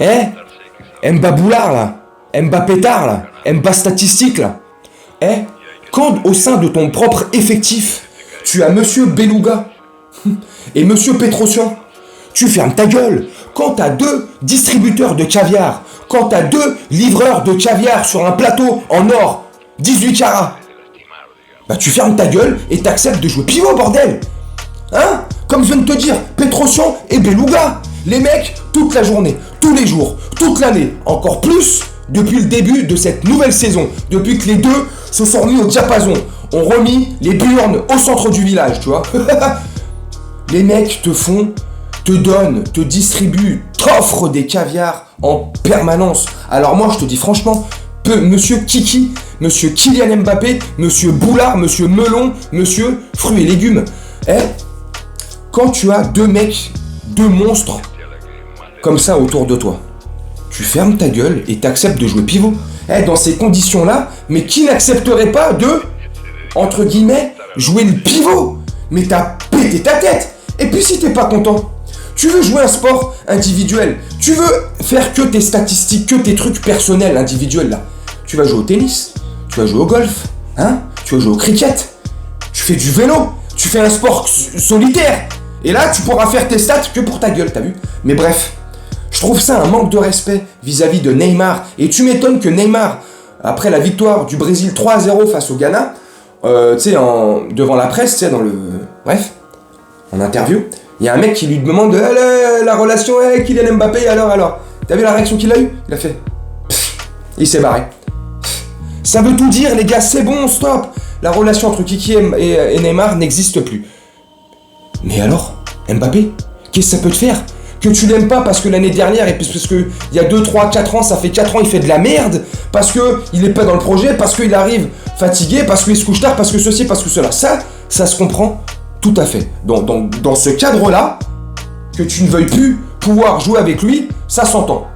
Mba Boulard là, Mba Pétard là, Mba Statistique là. Quand au sein de ton propre effectif, tu as Monsieur Beluga et Monsieur Petrosian, tu fermes ta gueule. Quand t'as 2 distributeurs de caviar, quand t'as 2 livreurs de caviar sur un plateau en or, 18 carats, bah tu fermes ta gueule et t'acceptes de jouer pivot, bordel. Hein? Comme je viens de te dire, Petrosian et Beluga, les mecs, toute la journée, tous les jours, toute l'année, encore plus depuis le début de cette nouvelle saison, depuis que les deux se sont remis au diapason, ont remis les burnes au centre du village, tu vois. Les mecs te donnent, te distribuent, t'offrent des caviars en permanence. Alors moi, je te dis franchement, Monsieur Kiki, Monsieur Kylian Mbappé, Monsieur Boulard, Monsieur Melon, Monsieur Fruits et Légumes. Quand tu as 2 mecs, 2 monstres comme ça autour de toi, tu fermes ta gueule et t'acceptes de jouer pivot. Dans ces conditions-là, mais qui n'accepterait pas de, entre guillemets, jouer le pivot? Mais t'as pété ta tête. Et puis si t'es pas content, tu veux jouer un sport individuel, tu veux faire que tes statistiques, que tes trucs personnels individuels là, tu vas jouer au tennis, tu vas jouer au golf, tu vas jouer au cricket, tu fais du vélo, tu fais un sport solitaire. Et là, tu pourras faire tes stats que pour ta gueule, t'as vu? Mais bref, je trouve ça un manque de respect vis-à-vis de Neymar. Et tu m'étonnes que Neymar, après la victoire du Brésil 3-0 face au Ghana, devant la presse, dans le... Bref, en interview, il y a un mec qui lui demande la relation avec Kylian Mbappé, alors. T'as vu la réaction qu'il a eue? Il a fait... Il s'est barré. Ça veut tout dire, les gars, c'est bon, stop. La relation entre Kiki et Neymar n'existe plus. Mais alors, Mbappé, qu'est-ce que ça peut te faire? Que tu l'aimes pas parce que l'année dernière, et parce que il y a 2, 3, 4 ans, ça fait 4 ans, il fait de la merde, parce que il est pas dans le projet, parce qu'il arrive fatigué, parce qu'il se couche tard, parce que ceci, parce que cela. Ça se comprend tout à fait. Dans ce cadre-là, que tu ne veuilles plus pouvoir jouer avec lui, ça s'entend.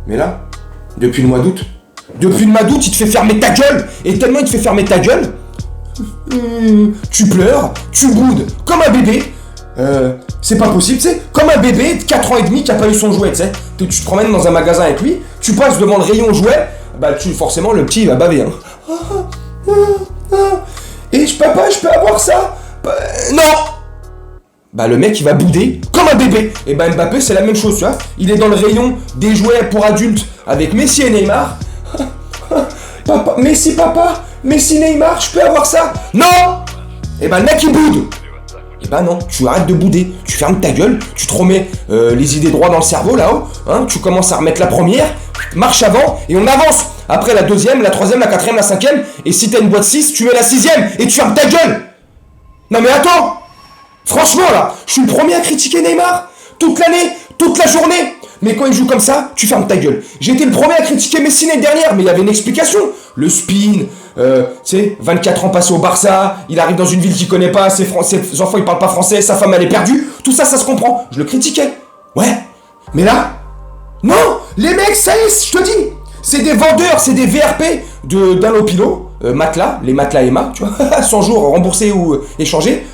Mais là, depuis le mois d'août, il te fait fermer ta gueule, et tellement il te fait fermer ta gueule, tu pleures, tu boudes, comme un bébé. C'est pas possible, tu sais, comme un bébé de 4 ans et demi qui a pas eu son jouet, tu sais. Tu te promènes dans un magasin avec lui, tu passes devant le rayon jouet, forcément le petit il va baver, Et papa, je peux avoir ça? Non. Le mec il va bouder comme un bébé. Et Mbappé c'est la même chose, tu vois. Il est dans le rayon des jouets pour adultes avec Messi et Neymar. Messi, Neymar, je peux avoir ça? Non. Le mec il boude. Non, tu arrêtes de bouder, tu fermes ta gueule, tu te remets les idées droits dans le cerveau là-haut, tu commences à remettre la première, marche avant et on avance. Après la deuxième, la troisième, la quatrième, la cinquième, et si t'as une boîte 6, tu mets la 6ème et tu fermes ta gueule. Non mais attends, franchement là, je suis le premier à critiquer Neymar, toute l'année, toute la journée. Mais quand il joue comme ça, tu fermes ta gueule. J'ai été le premier à critiquer Messi l'année dernière, mais il y avait une explication. Le spin, 24 ans passés au Barça, il arrive dans une ville qu'il connaît pas, ses enfants ils parlent pas français, sa femme elle est perdue, tout ça, ça se comprend. Je le critiquais. Ouais. Mais là, non, les mecs, ça y est, je te dis, c'est des vendeurs, c'est des VRP d'un Lopilo, matelas, les matelas Emma, tu vois, 100 jours remboursés ou échangés.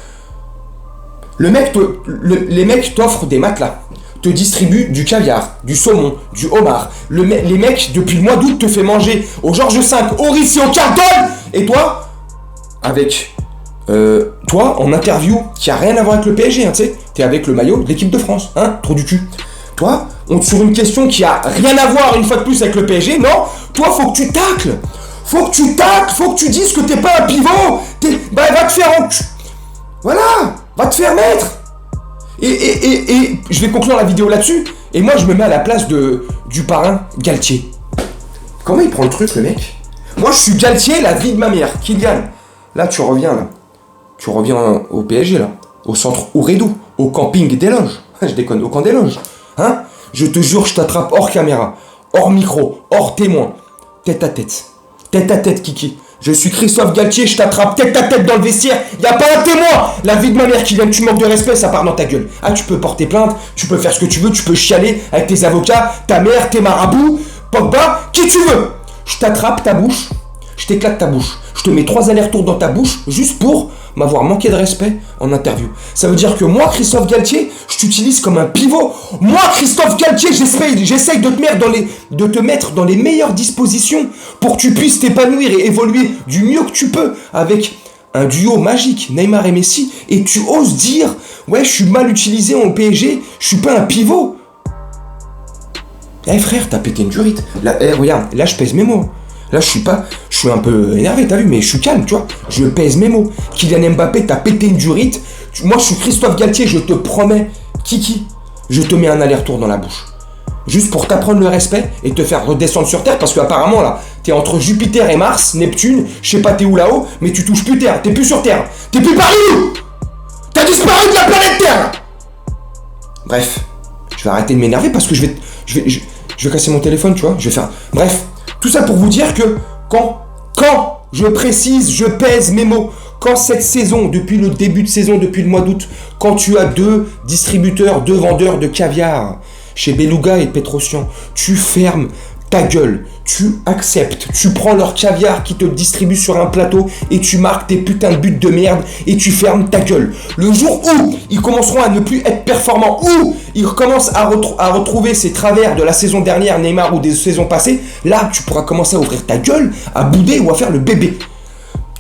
Les mecs t'offrent des matelas, te distribuent du caviar, du saumon, du homard. Les mecs, depuis le mois d'août, te fait manger au Georges V, au Ritz et au Carlton. Et toi, en interview, qui a rien à voir avec le PSG, tu sais, t'es avec le maillot de l'équipe de France, trou du cul. Toi, sur une question qui a rien à voir, une fois de plus, avec le PSG, non, toi, faut que tu tacles. Faut que tu dises que t'es pas un pivot. Va te faire voilà, va te faire mettre. Et je vais conclure la vidéo là-dessus. Et moi, je me mets à la place du parrain Galtier. Comment il prend le truc, le mec? Moi, je suis Galtier, la vie de ma mère. Kylian, là, tu reviens au PSG, là. Au centre Ouredou, au camping des Loges. Je déconne, au camp des Loges. Je te jure, je t'attrape hors caméra, hors micro, hors témoin. Tête à tête. Tête à tête, Kiki. Je suis Christophe Galtier, je t'attrape tête à tête dans le vestiaire. Y a pas un témoin. La vie de ma mère qui vient, tu manques de respect, ça part dans ta gueule. Tu peux porter plainte, tu peux faire ce que tu veux, tu peux chialer avec tes avocats, ta mère, tes marabouts, Pogba, qui tu veux. Je t'attrape ta bouche, je t'éclate ta bouche. Je te mets 3 allers-retours dans ta bouche juste pour m'avoir manqué de respect en interview. Ça veut dire que moi, Christophe Galtier, Je t'utilise comme un pivot. Moi, Christophe Galtier, j'essaye de te mettre dans les meilleures dispositions pour que tu puisses t'épanouir et évoluer du mieux que tu peux avec un duo magique, Neymar et Messi, et tu oses dire, ouais, je suis mal utilisé en PSG, je suis pas un pivot. Eh frère, t'as pété une durite. Là, regarde, là je pèse mes mots. Là je suis un peu énervé, t'as vu, mais je suis calme, tu vois. Je pèse mes mots. Kylian Mbappé, t'as pété une durite. Moi je suis Christophe Galtier, je te promets, Kiki, je te mets un aller-retour dans la bouche. Juste pour t'apprendre le respect et te faire redescendre sur Terre, parce qu'apparemment là, t'es entre Jupiter et Mars, Neptune, je sais pas t'es où là-haut, mais tu touches plus Terre, t'es plus sur Terre, t'es plus parmi nous. T'as disparu de la planète Terre. Bref, je vais arrêter de m'énerver parce que je vais casser mon téléphone, tu vois, je vais faire... Bref, tout ça pour vous dire que quand je précise, je pèse mes mots, quand cette saison, depuis le début de saison, depuis le mois d'août, quand tu as 2 distributeurs, 2 vendeurs de caviar chez Beluga et Petrosian, tu fermes ta gueule, tu acceptes, tu prends leur caviar qui te distribue sur un plateau et tu marques tes putains de buts de merde et tu fermes ta gueule. Le jour où ils commenceront à ne plus être performants, où ils recommencent à retrouver ces travers de la saison dernière, Neymar, ou des saisons passées, là tu pourras commencer à ouvrir ta gueule, à bouder ou à faire le bébé.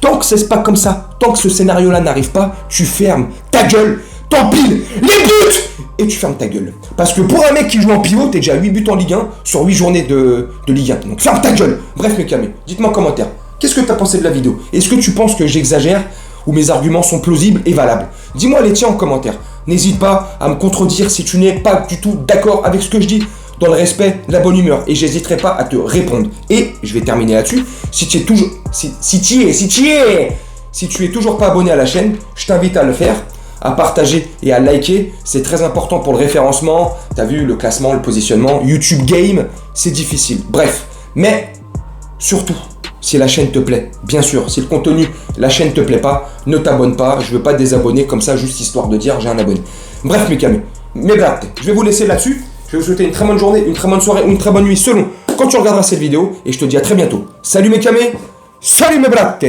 Tant que c'est pas comme ça, tant que ce scénario-là n'arrive pas, tu fermes ta gueule, t'empiles les buts et tu fermes ta gueule. Parce que pour un mec qui joue en pivot, t'es déjà à 8 buts en Ligue 1 sur 8 journées de Ligue 1. Donc ferme ta gueule. Bref, mes camés, dites-moi en commentaire, qu'est-ce que t'as pensé de la vidéo? Est-ce que tu penses que j'exagère ou mes arguments sont plausibles et valables? Dis-moi les tiens en commentaire. N'hésite pas à me contredire si tu n'es pas du tout d'accord avec ce que je dis, dans le respect, la bonne humeur, et j'hésiterai pas à te répondre. Et je vais terminer là-dessus. Si tu es toujours pas abonné à la chaîne, je t'invite à le faire, à partager et à liker. C'est très important pour le référencement. T'as vu le classement, le positionnement, YouTube Game, c'est difficile. Bref, mais surtout, si la chaîne te plaît, bien sûr, si le contenu, la chaîne te plaît pas, ne t'abonne pas. Je veux pas te désabonner comme ça, juste histoire de dire j'ai un abonné. Bref, mes camés, mes blattes, je vais vous laisser là-dessus. Je vais vous souhaiter une très bonne journée, une très bonne soirée ou une très bonne nuit selon quand tu regarderas cette vidéo. Et je te dis à très bientôt. Salut mes camés, salut mes blattes.